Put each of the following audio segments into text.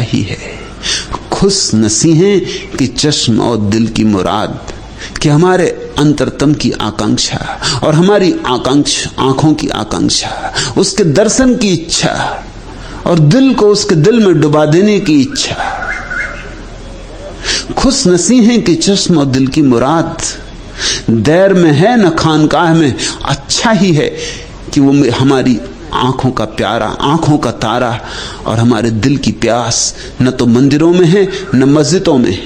ही है। खुश नसी हैं कि चश्म और दिल की मुराद, कि हमारे अंतरतम की आकांक्षा और हमारी आकांक्षा, आंखों की आकांक्षा, उसके दर्शन की इच्छा और दिल को उसके दिल में डुबा देने की इच्छा। खुश नसी हैं कि चश्म और दिल की मुराद, दैर में है न खानकाह में, अच्छा ही है कि वो हमारी आंखों का प्यारा, आंखों का तारा और हमारे दिल की प्यास न तो मंदिरों में है न मस्जिदों में।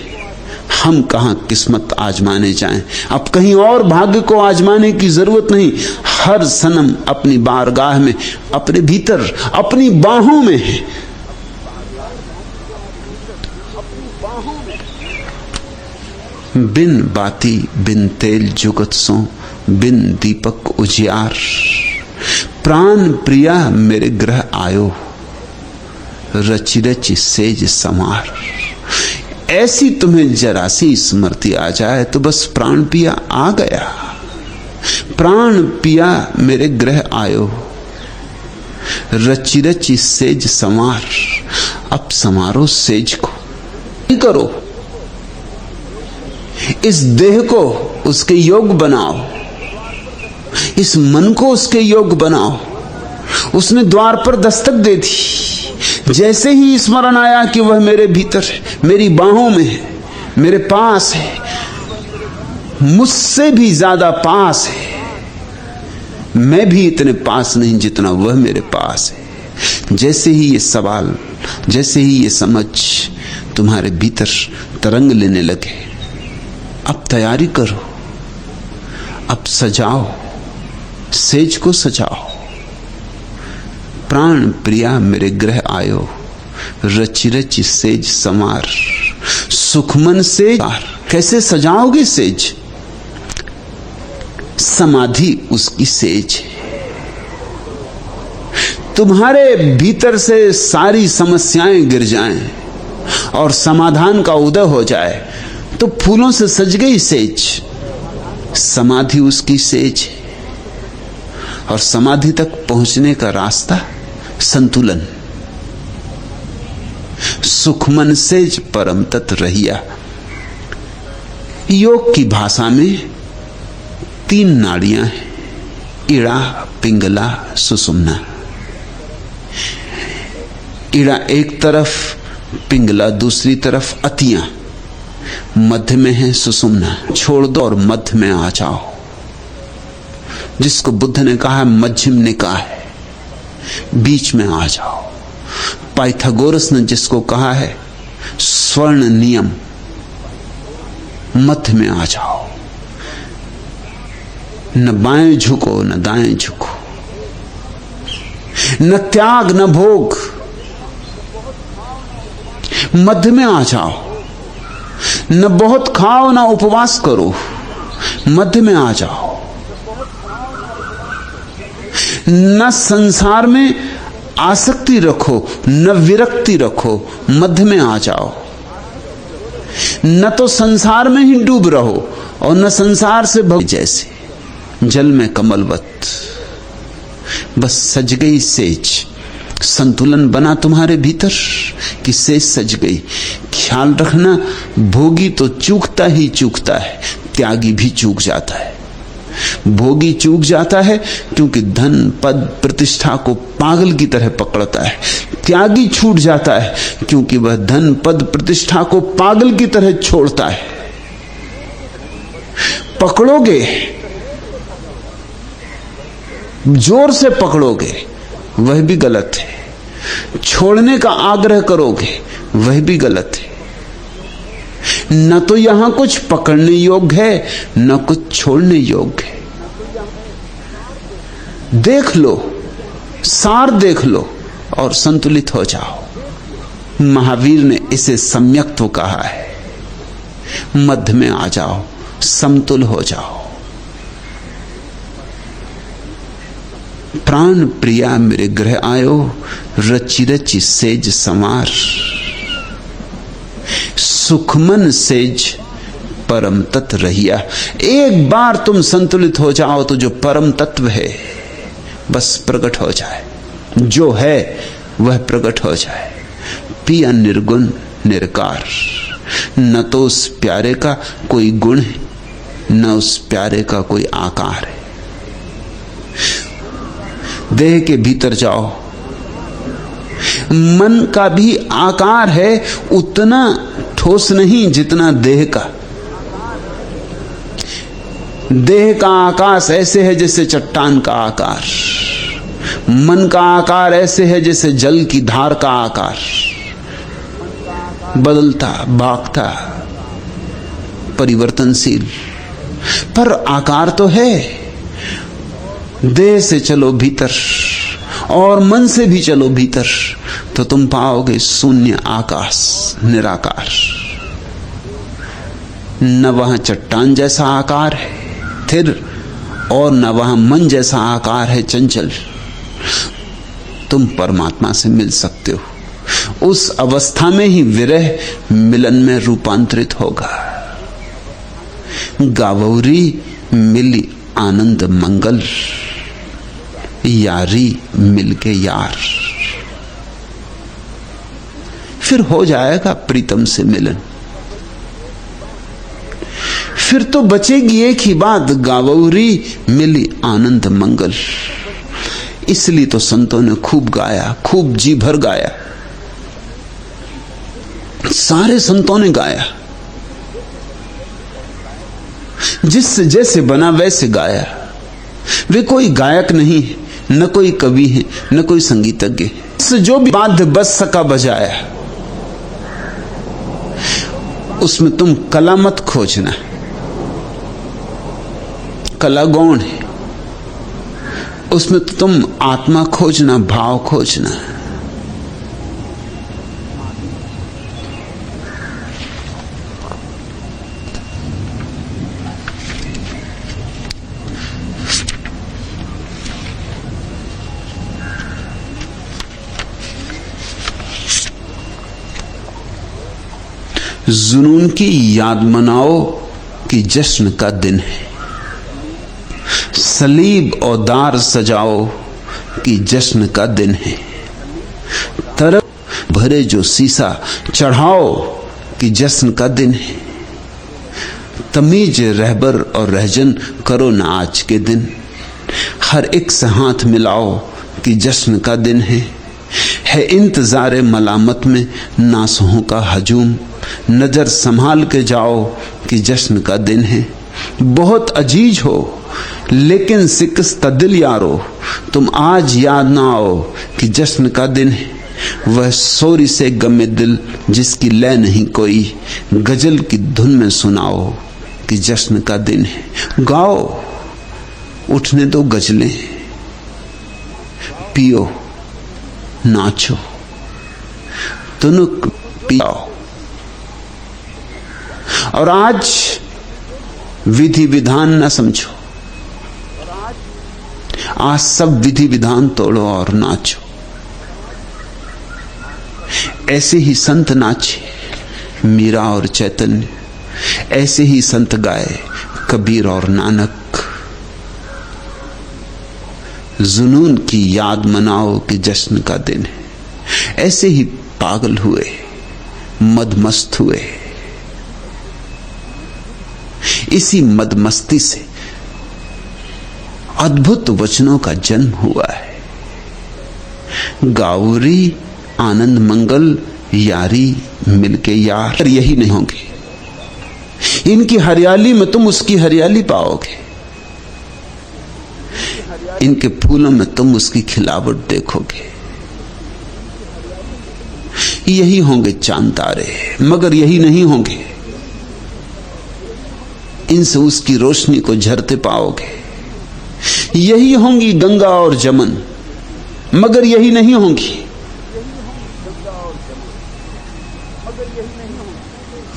हम कहां किस्मत आजमाने जाएं, अब कहीं और भाग्य को आजमाने की जरूरत नहीं। हर सनम अपनी बारगाह में, अपने भीतर, अपनी बाहों में है। बिन बाती बिन तेल जुगत सो, बिन दीपक उजियार, प्राण प्रिया मेरे ग्रह आयो, रचि रचि सेज समार। ऐसी तुम्हें जरा सी स्मृति आ जाए तो बस प्राण पिया आ गया। प्राण पिया मेरे ग्रह आयो, रचि रचि सेज समार। अब समारो सेज को, करो इस देह को उसके योग बनाओ, इस मन को उसके योग बनाओ। उसने द्वार पर दस्तक दे दी। जैसे ही स्मरण आया कि वह मेरे भीतर है, मेरी बाहों में है, मेरे पास है, मुझसे भी ज्यादा पास है, मैं भी इतने पास नहीं जितना वह मेरे पास है। जैसे ही ये सवाल, जैसे ही ये समझ तुम्हारे भीतर तरंग लेने लगे, अब तैयारी करो, अब सजाओ, सेज को सजाओ। प्राण प्रिया मेरे ग्रह आयो, रचि रचि सेज समार। सुखमन सेज, कैसे सजाओगे सेज? समाधि उसकी सेज है। तुम्हारे भीतर से सारी समस्याएं गिर जाएं और समाधान का उदय हो जाए तो फूलों से सज गई सेज। समाधि उसकी सेज है और समाधि तक पहुंचने का रास्ता संतुलन। सुखमन सेज परम तत् रहिया। योग की भाषा में 3 नाड़ियां हैं, इड़ा, पिंगला, सुषुम्ना। इड़ा एक तरफ, पिंगला दूसरी तरफ, अतियां मध्य में है सुषुम्ना। छोड़ दो और मध्य में आ जाओ, जिसको बुद्ध ने कहा है मध्यम निकाय, बीच में आ जाओ। पाइथागोरस ने जिसको कहा है स्वर्ण नियम, मध्य में आ जाओ। न बाएं झुको न दाएं झुको, न त्याग न भोग, मध्य में आ जाओ। न बहुत खाओ न उपवास करो, मध्य में आ जाओ। न संसार में आसक्ति रखो न विरक्ति रखो, मध्य में आ जाओ। न तो संसार में ही डूब रहो और न संसार से भग, जैसे जल में कमलवत। बस सज गई सेज, संतुलन बना तुम्हारे भीतर कि सेज सज गई। ख्याल रखना, भोगी तो चूकता ही चूकता है, त्यागी भी चूक जाता है। भोगी चूक जाता है क्योंकि धन पद प्रतिष्ठा को पागल की तरह पकड़ता है। त्यागी छूट जाता है क्योंकि वह धन पद प्रतिष्ठा को पागल की तरह छोड़ता है। पकड़ोगे, जोर से पकड़ोगे, वह भी गलत है। छोड़ने का आग्रह करोगे, वह भी गलत है। न तो यहां कुछ पकड़ने योग्य है न कुछ छोड़ने योग्य है। देख लो, सार देख लो और संतुलित हो जाओ। महावीर ने इसे सम्यक्त्व कहा है। मध्य में आ जाओ, समतुल हो जाओ। प्राण प्रिया मेरे ग्रह आयो, रचि रचि सेज समार। सुखमन सेज परम तत्व रहिया। एक बार तुम संतुलित हो जाओ तो जो परम तत्व है बस प्रकट हो जाए, जो है वह प्रकट हो जाए। पिया निर्गुण निरकार। न तो उस प्यारे का कोई गुण है, न उस प्यारे का कोई आकार है। देह के भीतर जाओ, मन का भी आकार है, उतना ठोस नहीं जितना देह का। देह का आकाश ऐसे है जैसे चट्टान का आकार, मन का आकार ऐसे है जैसे जल की धार का आकार, बदलता भागता परिवर्तनशील, पर आकार तो है। देह से चलो भीतर और मन से भी चलो भीतर तो तुम पाओगे शून्य आकाश, निराकार। न वहां चट्टान जैसा आकार है स्थिर, और न वहां मन जैसा आकार है चंचल। तुम परमात्मा से मिल सकते हो। उस अवस्था में ही विरह मिलन में रूपांतरित होगा। गावौरी मिली आनंद मंगल, यारी मिलके यार। फिर हो जाएगा प्रीतम से मिलन। फिर तो बचेगी एक ही बात, गावौरी मिली आनंद मंगल। इसलिए तो संतों ने खूब गाया, खूब जी भर गाया। सारे संतों ने गाया, जिससे जैसे बना वैसे गाया। वे कोई गायक नहीं है, न कोई कवि है, न कोई संगीतज्ञ है। जो भी वाद्य बज सका बजाया। उसमें तुम कला मत खोजना, कला गौण है। उसमें तो तुम आत्मा खोजना, भाव खोजना। जुनून की याद मनाओ कि जश्न का दिन है। सलीब और दार सजाओ कि जश्न का दिन है। तरफ भरे जो शीशा चढ़ाओ कि जश्न का दिन है। तमीज रहबर और रहजन करो न आज के दिन। हर एक से हाथ मिलाओ कि जश्न का दिन है इंतजारे मलामत में नासहों का हजूम। नजर संभाल के जाओ कि जश्न का दिन है। बहुत अजीज हो लेकिन शिकस्त दिल यारो, तुम आज याद ना आओ कि जश्न का दिन है। वह सोरी से गमे दिल जिसकी लय नहीं कोई, गजल की धुन में सुनाओ कि जश्न का दिन है। गाओ, उठने दो गजलें, पियो नाचो, तुनुक पियाओ। और आज विधि विधान न समझो, आज सब विधि विधान तोड़ो और नाचो। ऐसे ही संत नाचे, मीरा और चैतन्य। ऐसे ही संत गाए, कबीर और नानक। जुनून की याद मनाओ कि जश्न का दिन है। ऐसे ही पागल हुए, मदमस्त हुए। इसी मदमस्ती से अद्भुत वचनों का जन्म हुआ है। गावरी आनंद मंगल, यारी मिलके यार। यही नहीं होंगे, इनकी हरियाली में तुम उसकी हरियाली पाओगे। इनके फूलों में तुम उसकी खिलावट देखोगे। यही होंगे चांद तारे, मगर यही नहीं होंगे। इनसे उसकी रोशनी को झरते पाओगे। यही होंगी गंगा और जमन, मगर यही नहीं होंगी।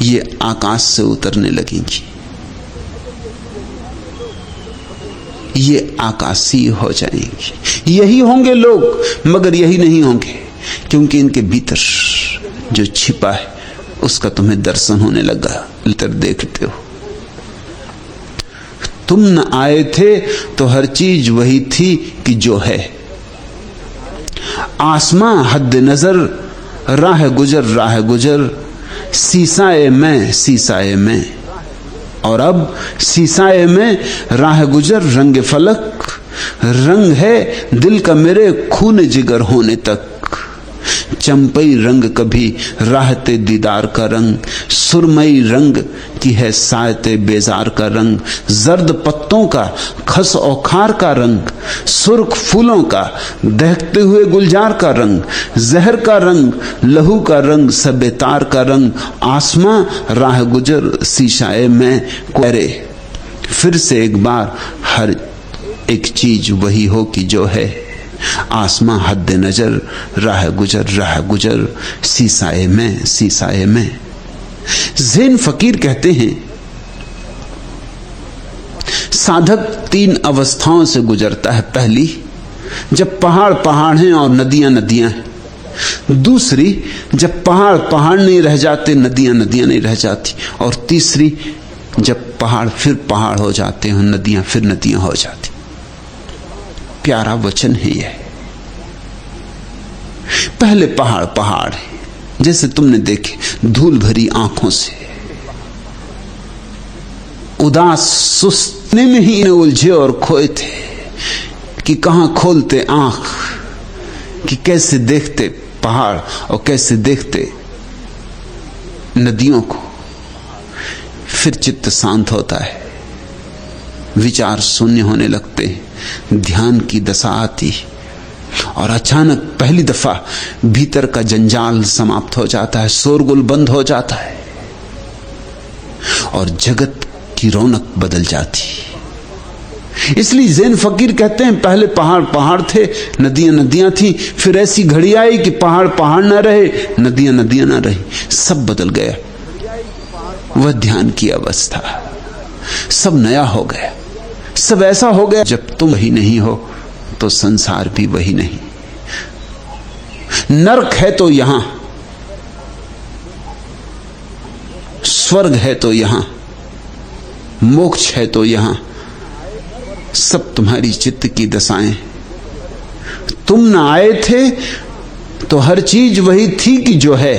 ये आकाश से उतरने लगेंगी, ये आकाशीय हो जाएंगी। यही होंगे लोग, मगर यही नहीं होंगे, क्योंकि इनके भीतर जो छिपा है उसका तुम्हें दर्शन होने लगा। इधर देखते हो, तुम न आए थे तो हर चीज वही थी कि जो है। आसमां हद नजर राह गुजर सीसाए मैं सीसाए मैं। और अब सीसाए में राह गुजर रंग फलक, रंग है दिल का मेरे खून जिगर होने तक। चंपई रंग कभी राहते दीदार का रंग, सुरमई रंग की है सायते बेजार का रंग। जर्द पत्तों का खस औखार का रंग, सुर्ख फूलों का दहकते हुए गुलजार का रंग। जहर का रंग लहू का रंग सबेतार का रंग। आसमां राह गुजर शीशाए में कोरे। फिर से एक बार हर एक चीज वही हो कि जो है। आसमां हद नजर राह गुजर सीसाए में सीसाए में। ज़ैन फकीर कहते हैं साधक 3 अवस्थाओं से गुजरता है। पहली, जब पहाड़ पहाड़ हैं और नदियां नदियां हैं। दूसरी, जब पहाड़ पहाड़ नहीं रह जाते, नदियां नदियां नहीं रह जाती। और तीसरी, जब पहाड़ फिर पहाड़ हो जाते हैं, नदियां फिर नदियां हो जाती। प्यारा वचन है यह। पहले पहाड़ पहाड़ है, जैसे तुमने देखे धूल भरी आंखों से, उदास सुस्तने में ही इन्हें उलझे और खोए थे कि कहां खोलते आंख, कि कैसे देखते पहाड़ और कैसे देखते नदियों को। फिर चित्त शांत होता है, विचार शून्य होने लगते हैं, ध्यान की दशा आती और अचानक पहली दफा भीतर का जंजाल समाप्त हो जाता है, शोरगुल बंद हो जाता है और जगत की रौनक बदल जाती। इसलिए ज़ैन फकीर कहते हैं पहले पहाड़ पहाड़ थे, नदियां नदियां थी। फिर ऐसी घड़ी आई कि पहाड़ पहाड़ ना रहे, नदियां नदियां ना रही, सब बदल गया। वह ध्यान की अवस्था, सब नया हो गया, सब ऐसा हो गया। जब तुम वही नहीं हो तो संसार भी वही नहीं। नरक है तो यहां, स्वर्ग है तो यहां, मोक्ष है तो यहां, सब तुम्हारी चित्त की दशाएं। तुम ना आए थे तो हर चीज वही थी कि जो है।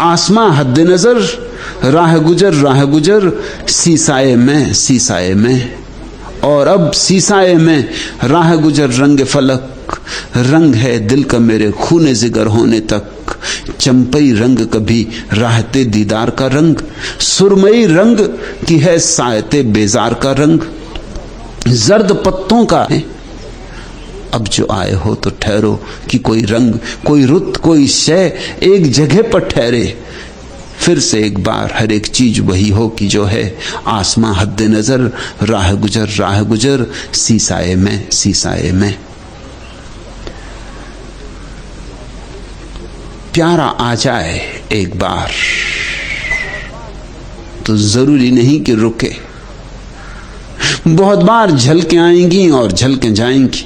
आसमां हद नजर राह गुजर सीसाए में सीसाए में। और अब सीसाए में राह गुजर रंग फलक, रंग है दिल का मेरे खूने जिगर होने तक। चंपई रंग कभी राहते दीदार का रंग, सुरमई रंग की है सायते बेजार का रंग। जर्द पत्तों का है अब जो आए हो तो ठहरो कि कोई रंग, कोई रुत, कोई शय एक जगह पर ठहरे। फिर से एक बार हर एक चीज वही हो कि जो है। आसमां हद नजर राह गुजर सीसाए में सीसाए में। प्यारा आ जाए एक बार तो जरूरी नहीं कि रुके। बहुत बार झलकें आएंगी और झलकें जाएंगी।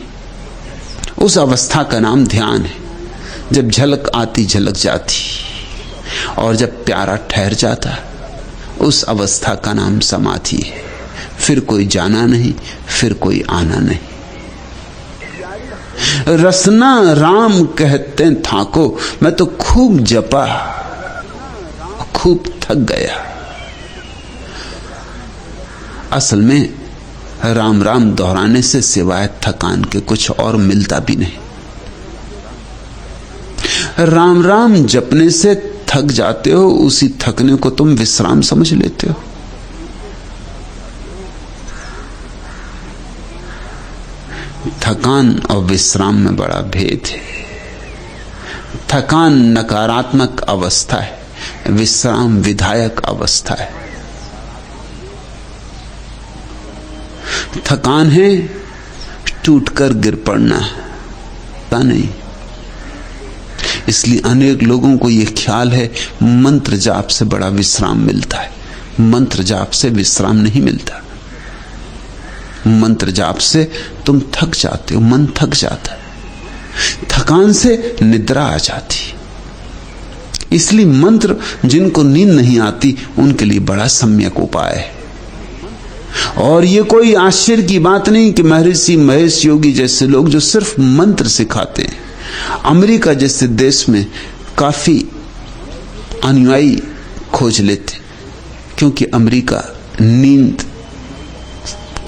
उस अवस्था का नाम ध्यान है, जब झलक आती झलक जाती, और जब प्यारा ठहर जाता उस अवस्था का नाम समाधि है। फिर कोई जाना नहीं, फिर कोई आना नहीं। रसना राम कहते थाको, मैं तो खूब जपा, खूब थक गया। असल में राम राम दोहराने से सिवाय थकान के कुछ और मिलता भी नहीं। राम राम जपने से थक जाते हो, उसी थकने को तुम विश्राम समझ लेते हो। थकान और विश्राम में बड़ा भेद है। थकान नकारात्मक अवस्था है, विश्राम विधायक अवस्था है। थकान है टूटकर गिर पड़ना, नहीं। इसलिए अनेक लोगों को यह ख्याल है मंत्र जाप से बड़ा विश्राम मिलता है। मंत्र जाप से विश्राम नहीं मिलता। मंत्र जाप से तुम थक जाते हो, मन थक जाता है। थकान से निद्रा आ जाती। इसलिए मंत्र जिनको नींद नहीं आती उनके लिए बड़ा सम्यक उपाय है। और ये कोई आश्चर्य की बात नहीं कि महर्षि महेश योगी जैसे लोग जो सिर्फ मंत्र सिखाते हैं अमेरिका जैसे देश में काफी अनुयायी खोज लेते, क्योंकि अमेरिका नींद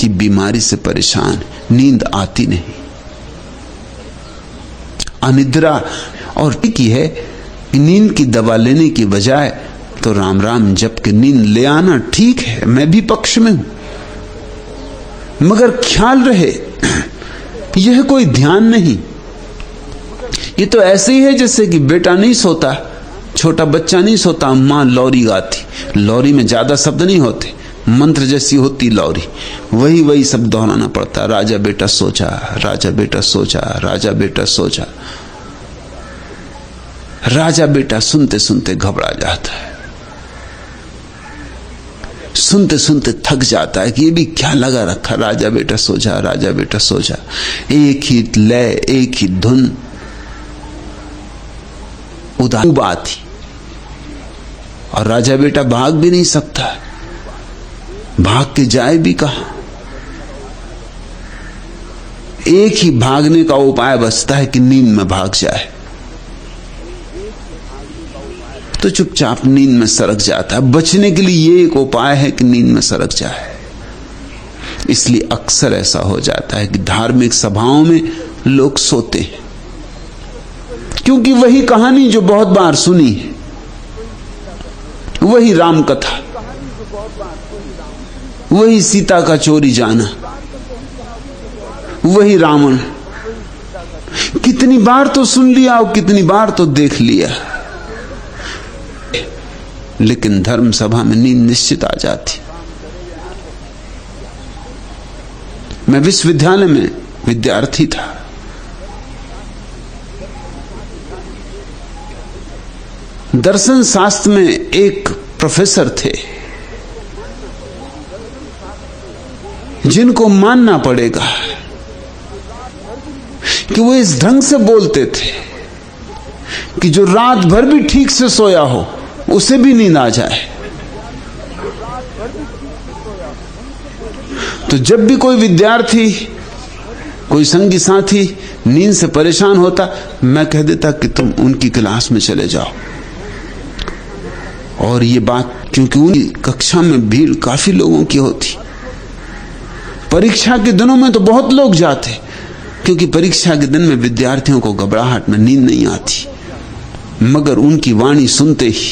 की बीमारी से परेशान, नींद आती नहीं, अनिद्रा। और ठीक ही है, नींद की दवा लेने की बजाय तो राम राम जप के नींद ले आना ठीक है, मैं भी पक्ष में हूं, मगर ख्याल रहे यह कोई ध्यान नहीं। ये तो ऐसे ही है जैसे कि बेटा नहीं सोता, छोटा बच्चा नहीं सोता, मां लौरी गाती, लौरी में ज्यादा शब्द नहीं होते, मंत्र जैसी होती लौरी, वही सब दोहराना पड़ता, राजा बेटा सो जा, राजा बेटा सो जा, राजा बेटा सो जा। राजा बेटा सुनते सुनते घबरा जाता है, सुनते सुनते थक जाता है कि ये भी क्या लगा रखा, राजा बेटा सो जा, राजा बेटा सो जा। एक ही लय, एक ही धुन, उदास बात, और राजा बेटा भाग भी नहीं सकता, भाग के जाए भी कहां। एक ही भागने का उपाय बचता है कि नींद में भाग जाए, तो चुपचाप नींद में सरक जाता है। बचने के लिए ये एक उपाय है कि नींद में सरक जाए। इसलिए अक्सर ऐसा हो जाता है कि धार्मिक सभाओं में लोग सोते हैं, क्योंकि वही कहानी जो बहुत बार सुनी है, वही राम कथा, वही सीता का चोरी जाना, वही रावण, कितनी बार तो सुन लिया और कितनी बार तो देख लिया, लेकिन धर्म सभा में नींद निश्चित आ जाती। मैं विश्वविद्यालय में विद्यार्थी था, दर्शन शास्त्र में एक प्रोफेसर थे जिनको मानना पड़ेगा कि वो इस ढंग से बोलते थे कि जो रात भर भी ठीक से सोया हो उसे भी नींद आ जाए। तो जब भी कोई विद्यार्थी, कोई संगी साथी नींद से परेशान होता, मैं कह देता कि तुम उनकी क्लास में चले जाओ। और ये बात, क्योंकि उनकी कक्षा में भीड़ काफी लोगों की होती, परीक्षा के दिनों में तो बहुत लोग जाते, क्योंकि परीक्षा के दिन में विद्यार्थियों को घबराहट में नींद नहीं आती, मगर उनकी वाणी सुनते ही,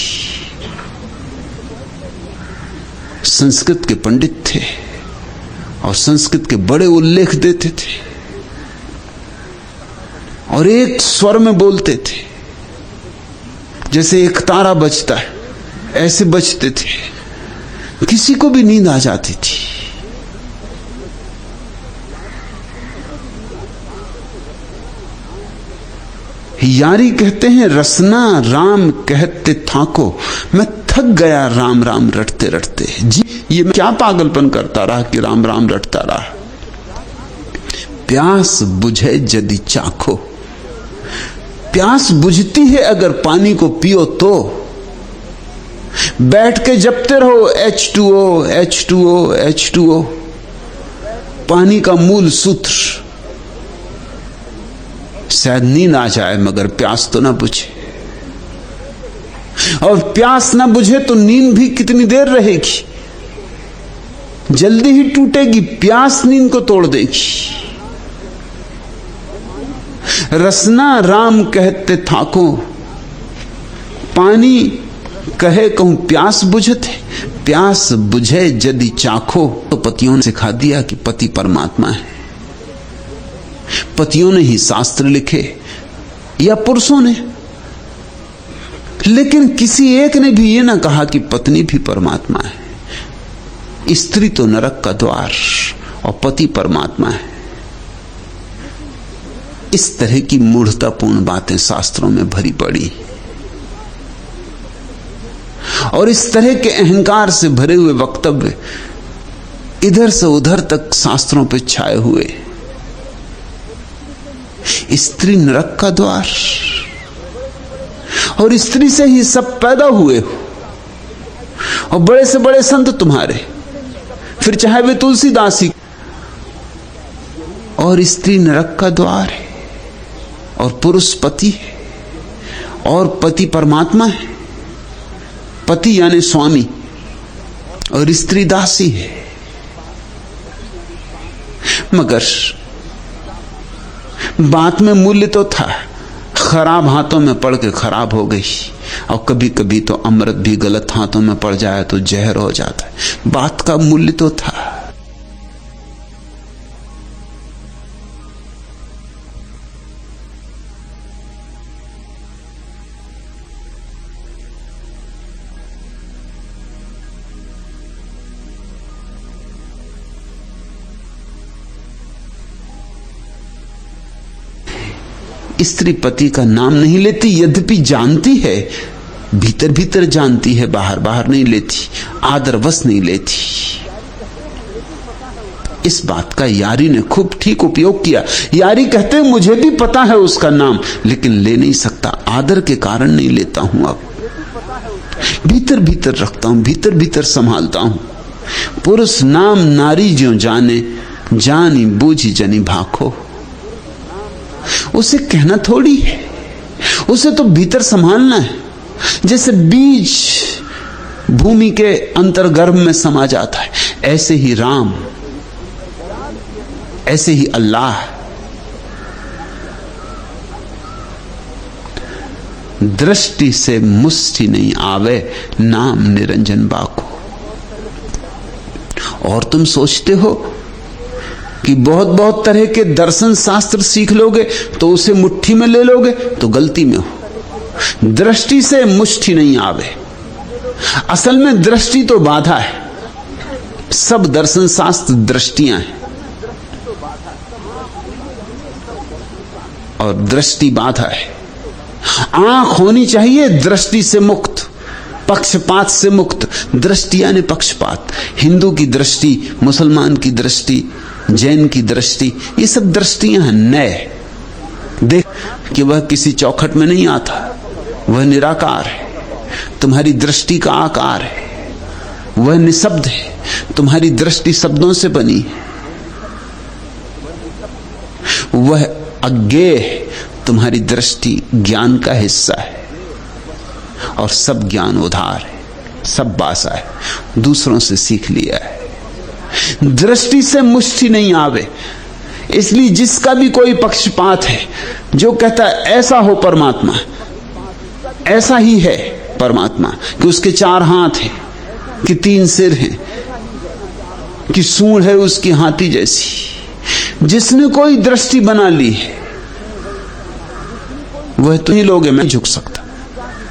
संस्कृत के पंडित थे और संस्कृत के बड़े उल्लेख देते थे और एक स्वर में बोलते थे, जैसे एक तारा बजता है ऐसे बजते थे, किसी को भी नींद आ जाती थी। यारी कहते हैं रसना राम कहते थाको, मैं थक गया राम राम रटते रटते। जी, ये क्या पागलपन करता रहा कि राम राम रटता रहा। प्यास बुझे यदि चाखो, प्यास बुझती है अगर पानी को पियो तो। बैठ के जपते रहो H2O H2O H2O, पानी का मूल सूत्र। शायद नींद आ जाए मगर प्यास तो ना बुझे, और प्यास ना बुझे तो नींद भी कितनी देर रहेगी, जल्दी ही टूटेगी। प्यास नींद को तोड़ देगी। रसना राम कहते थाको, पानी कहे कहूं प्यास बुझते, प्यास बुझे यदि चाखो। तो पतियों ने सिखा दिया कि पति परमात्मा है। पतियों ने ही शास्त्र लिखे या पुरुषों ने, लेकिन किसी एक ने भी यह ना कहा कि पत्नी भी परमात्मा है। स्त्री तो नरक का द्वार और पति परमात्मा है। इस तरह की मूढ़तापूर्ण बातें शास्त्रों में भरी पड़ी, और इस तरह के अहंकार से भरे हुए वक्तव्य इधर से उधर तक शास्त्रों पे छाए हुए। स्त्री नरक का द्वार, और स्त्री से ही सब पैदा हुए हो, और बड़े से बड़े संत तुम्हारे, फिर चाहे वे तुलसीदास ही, और स्त्री नरक का द्वार है। और पुरुष पति है, और पति परमात्मा है। पति यानी स्वामी और स्त्री दासी है। मगर बात में मूल्य तो था, खराब हाथों में पड़ के खराब हो गई। और कभी कभी तो अमृत भी गलत हाथों में पड़ जाए तो जहर हो जाता है। बात का मूल्य तो था। स्त्री पति का नाम नहीं लेती, यद्यपि जानती है, भीतर भीतर जानती है, बाहर बाहर नहीं लेती, आदरवश नहीं लेती। इस बात का यारी ने खूब ठीक उपयोग किया। यारी कहते हैं मुझे भी पता है उसका नाम, लेकिन ले नहीं सकता, आदर के कारण नहीं लेता हूं। अब भीतर भीतर रखता हूं, भीतर भीतर संभालता हूं। पुरुष नाम नारी ज्यों जाने, जानी बूझी जनी भाखो। उसे कहना थोड़ी है, उसे तो भीतर संभालना है। जैसे बीज भूमि के अंतर्गर्भ में समा जाता है, ऐसे ही राम, ऐसे ही अल्लाह। दृष्टि से मुष्टि नहीं आवे, नाम निरंजन बाको। और तुम सोचते हो कि बहुत बहुत तरह के दर्शन शास्त्र सीख लोगे तो उसे मुट्ठी में ले लोगे, तो गलती में हो। दृष्टि से मुष्टि नहीं आवे। असल में दृष्टि तो बाधा है। सब दर्शन शास्त्र दृष्टियां हैं और दृष्टि बाधा है। आंख होनी चाहिए दृष्टि से मुक्त, पक्षपात से मुक्त। दृष्टि यानी पक्षपात। हिंदू की दृष्टि, मुसलमान की दृष्टि, जैन की दृष्टि, ये सब दृष्टियां हैं। नए देख कि वह किसी चौखट में नहीं आता, वह निराकार है। तुम्हारी दृष्टि का आकार है, वह निशब्द है। तुम्हारी दृष्टि शब्दों से बनी है, वह अज्ञेय है। तुम्हारी दृष्टि ज्ञान का हिस्सा है। और सब ज्ञान उधार है, सब बासा है, दूसरों से सीख लिया है। दृष्टि से मुष्टि नहीं आवे। इसलिए जिसका भी कोई पक्षपात है, जो कहता है ऐसा हो परमात्मा, ऐसा ही है परमात्मा, कि उसके 4 हाथ हैं, कि 3 सिर हैं, कि सूंड है उसकी हाथी जैसी। जिसने कोई दृष्टि बना ली है वह तो ही लोग हैं, मैं झुक सकता।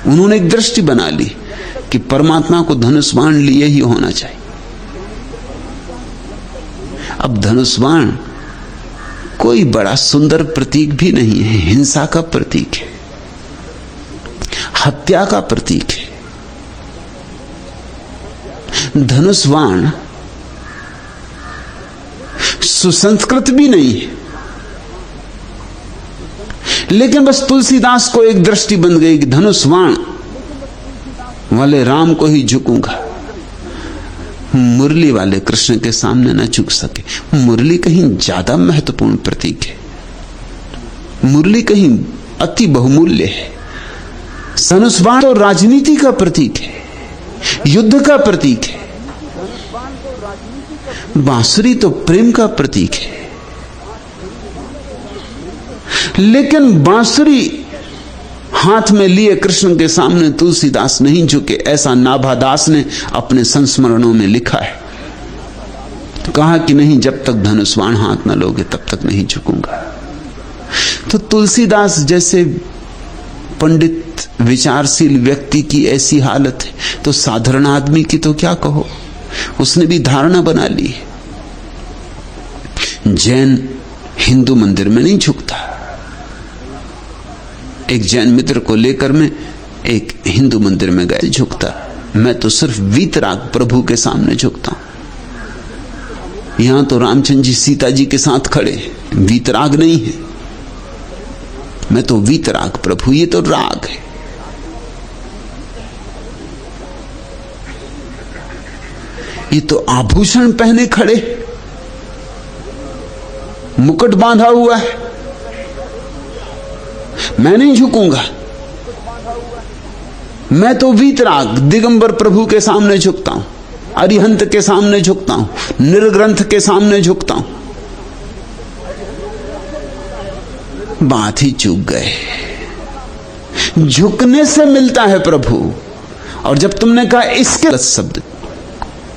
उन्होंने एक दृष्टि बना ली कि परमात्मा को धनुष बाण लिए ही होना चाहिए। अब धनुष बाण कोई बड़ा सुंदर प्रतीक भी नहीं है, हिंसा का प्रतीक है, हत्या का प्रतीक है। धनुष बाण सुसंस्कृत भी नहीं है। लेकिन बस तुलसीदास को एक दृष्टि बन गई कि धनुष बाण वाले राम को ही झुकूंगा, मुरली वाले कृष्ण के सामने न झुक सके। मुरली कहीं ज्यादा महत्वपूर्ण प्रतीक है, मुरली कहीं अति बहुमूल्य है। धनुष बाण तो राजनीति का प्रतीक है, युद्ध का प्रतीक है। बांसुरी तो प्रेम का प्रतीक है। लेकिन बांसुरी हाथ में लिए कृष्ण के सामने तुलसीदास नहीं झुके, ऐसा नाभादास ने अपने संस्मरणों में लिखा है। तो कहा कि नहीं, जब तक धनुष बाण हाथ न लोगे तब तक नहीं झुकूंगा। तो तुलसीदास जैसे पंडित विचारशील व्यक्ति की ऐसी हालत है, तो साधारण आदमी की तो क्या कहो। उसने भी धारणा बना ली। जैन हिंदू मंदिर में नहीं झुकता। एक जैन मित्र को लेकर मैं एक हिंदू मंदिर में गया, झुकता। मैं तो सिर्फ वीतराग प्रभु के सामने झुकता हूं। यहां तो रामचंद्र जी सीता जी के साथ खड़े, वीतराग नहीं है। मैं तो वीतराग प्रभु, ये तो राग है। ये तो आभूषण पहने खड़े, मुकुट बांधा हुआ है, मैं नहीं झुकूंगा। मैं तो वीतराग दिगंबर प्रभु के सामने झुकता हूं, अरिहंत के सामने झुकता हूं, निर्ग्रंथ के सामने झुकता हूं। बात ही चूक गए। झुकने से मिलता है प्रभु। और जब तुमने कहा इसके शब्द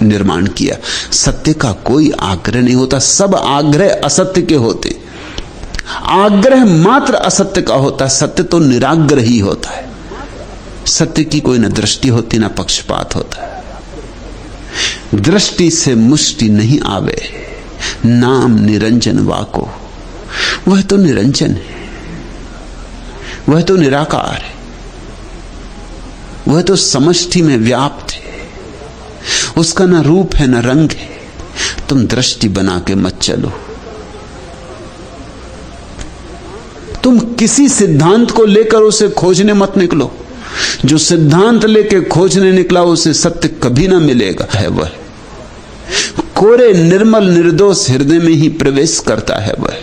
निर्माण किया, सत्य का कोई आग्रह नहीं होता, सब आग्रह असत्य के होते। आग्रह मात्र असत्य का होता है, सत्य तो निराग्रह ही होता है। सत्य की कोई न दृष्टि होती न पक्षपात होता है। दृष्टि से मुष्टि नहीं आवे, नाम निरंजन वाको। वह तो निरंजन है, वह तो निराकार है, वह तो समष्टि में व्याप्त है। उसका ना रूप है ना रंग है। तुम दृष्टि बना के मत चलो। तुम किसी सिद्धांत को लेकर उसे खोजने मत निकलो। जो सिद्धांत लेके खोजने निकला उसे सत्य कभी ना मिलेगा। है वह कोरे निर्मल निर्दोष हृदय में ही प्रवेश करता है। वह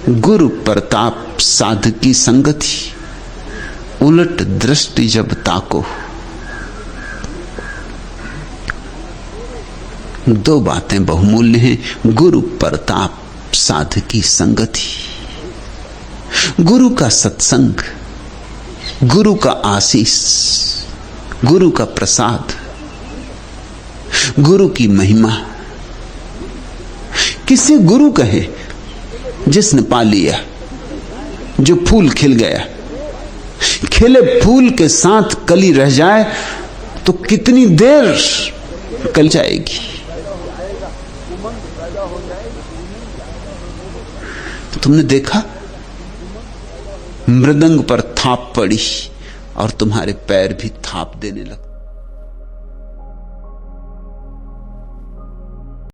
गुरु प्रताप साधकी संगति, उलट दृष्टि जब ताको। दो बातें बहुमूल्य हैं, गुरु प्रताप साधकी संगति। गुरु का सत्संग, गुरु का आशीष, गुरु का प्रसाद, गुरु की महिमा। किसे गुरु कहे? जिसने पा लिया, जो फूल खिल गया। खिले फूल के साथ कली रह जाए तो कितनी देर कल जाएगी। तो तुमने देखा, मृदंग पर थाप पड़ी और तुम्हारे पैर भी थाप देने लगते।